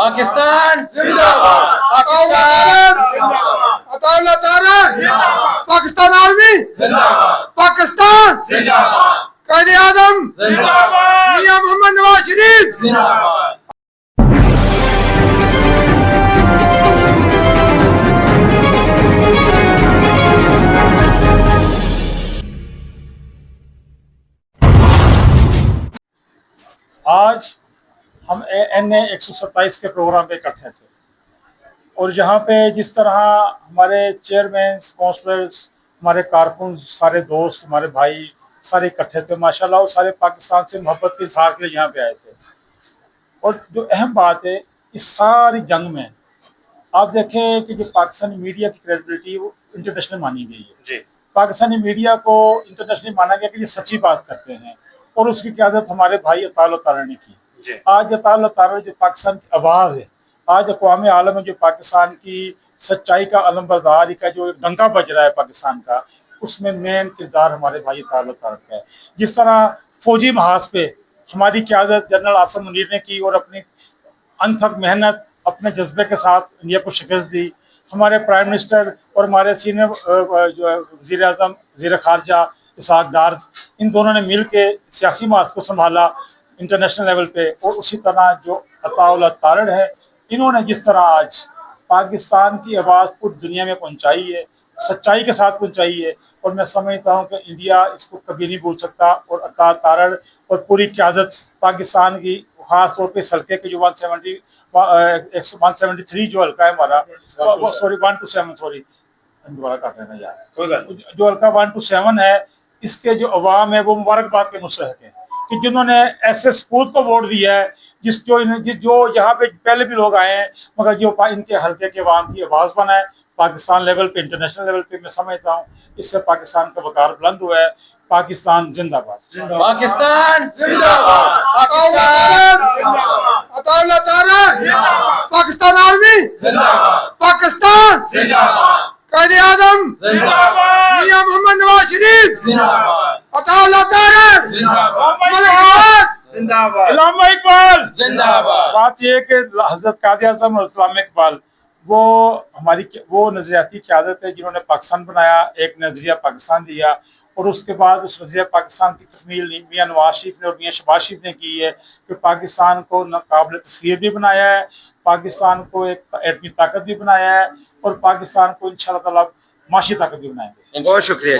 पाकिस्तान जिंदाबाद, पाकिस्तान आर्मी जिंदाबाद, पाकिस्तान जिंदाबाद, कायदे आजम जिंदाबाद, मियां मोहम्मद नवाज शरीफ। जिंदाबाद। आज हम NA 127 के प्रोग्राम पे इकट्ठे थे और जहाँ पे जिस तरह हमारे चेयरमैन, काउंसलर्स, हमारे कारकुन, सारे दोस्त, हमारे भाई सारे इकट्ठे थे माशाल्लाह, और सारे पाकिस्तान से मोहब्बत के इजहार के लिए यहाँ पे आए थे। और जो अहम बात है इस सारी जंग में आप देखें कि जो पाकिस्तानी मीडिया की क्रेडिबिलिटी वो इंटरनेशनल मानी गई है जी। पाकिस्तानी मीडिया को इंटरनेशनल माना गया कि ये सच्ची बात करते हैं और उसकी क़यादत हमारे भाई अताउल तारा ने की। आज अताउल तारा जो पाकिस्तान की आवाज़ है, आज अक़वाम आलम में जो पाकिस्तान की सच्चाई का अलमबरदारी का जो एक डंका बज रहा है पाकिस्तान का, उसमें मेन किरदार हमारे भाई अताउल तारा का है। जिस तरह फौजी महाज पे हमारी क़यादत जनरल आसिम मुनीर ने की और अपनी अनथक मेहनत, अपने जज्बे के साथ इंडिया को शिकस्त दी। हमारे प्राइम मिनिस्टर और हमारे सीनियर वज़ीर आज़म, वज़ीर ख़ारजा इसहाक डार, इन दोनों ने मिल के सियासी महाज को संभाला इंटरनेशनल लेवल पे। और उसी तरह जो अताउल तारा है, इन्होंने जिस तरह आज पाकिस्तान की आवाज़ पूरी दुनिया में पहुंचाई है, सच्चाई के साथ पहुंचाई है, और मैं समझता हूं कि इंडिया इसको कभी नहीं भूल सकता। और अताउल तारा और पूरी क़यादत पाकिस्तान की, खास तौर पे इस हल्के के जो 173 जो हल्का है हमारा, सॉरी 127, सॉरी दोबारा काट लेना यार, जो हल्का 127 है, इसके जो अवाम है वो मुबारकबाद के मुस्तहक है कि जिन्होंने ऐसे सपूत को वोट दिया है जो यहाँ पे पहले भी लोग आए हैं, मगर जो इनके हल्के के अवाम की आवाज़ बनाए पाकिस्तान लेवल पे, इंटरनेशनल लेवल पे, मैं समझता हूँ इससे पाकिस्तान का वकार बुलंद हुआ है। पाकिस्तान जिंदाबाद, पाकिस्तान जिंदाबाद, अताउल तारा पाकिस्तान आर्मी जिंदाबाद, पाकिस्तान जिंदाबाद, कायदे आजम जिंदाबाद, मियां मोहम्मद नवाज शरीफ। जिंदाबाद, अताउल तारा जिंदाबाद, जिंदाबाद, इलामा इकबाल जिंदाबाद। बात यह है कि हजरत कायदे आज़म और इलामा इकबाल वो नजरियाती क़यादत है जिन्होंने पाकिस्तान बनाया, एक नजरिया पाकिस्तान दिया, और उसके बाद उस नजरिया पाकिस्तान की तस्मील मियां नवाज शरीफ ने और मियां शहबाज शरीफ ने की है कि पाकिस्तान को नाकाबिल तस्खीर भी बनाया है, पाकिस्तान को एक एटमी ताकत भी बनाया है, और पाकिस्तान को इंशाअल्लाह ताला माशी ताकत भी बनाएंगे। बहुत शुक्रिया।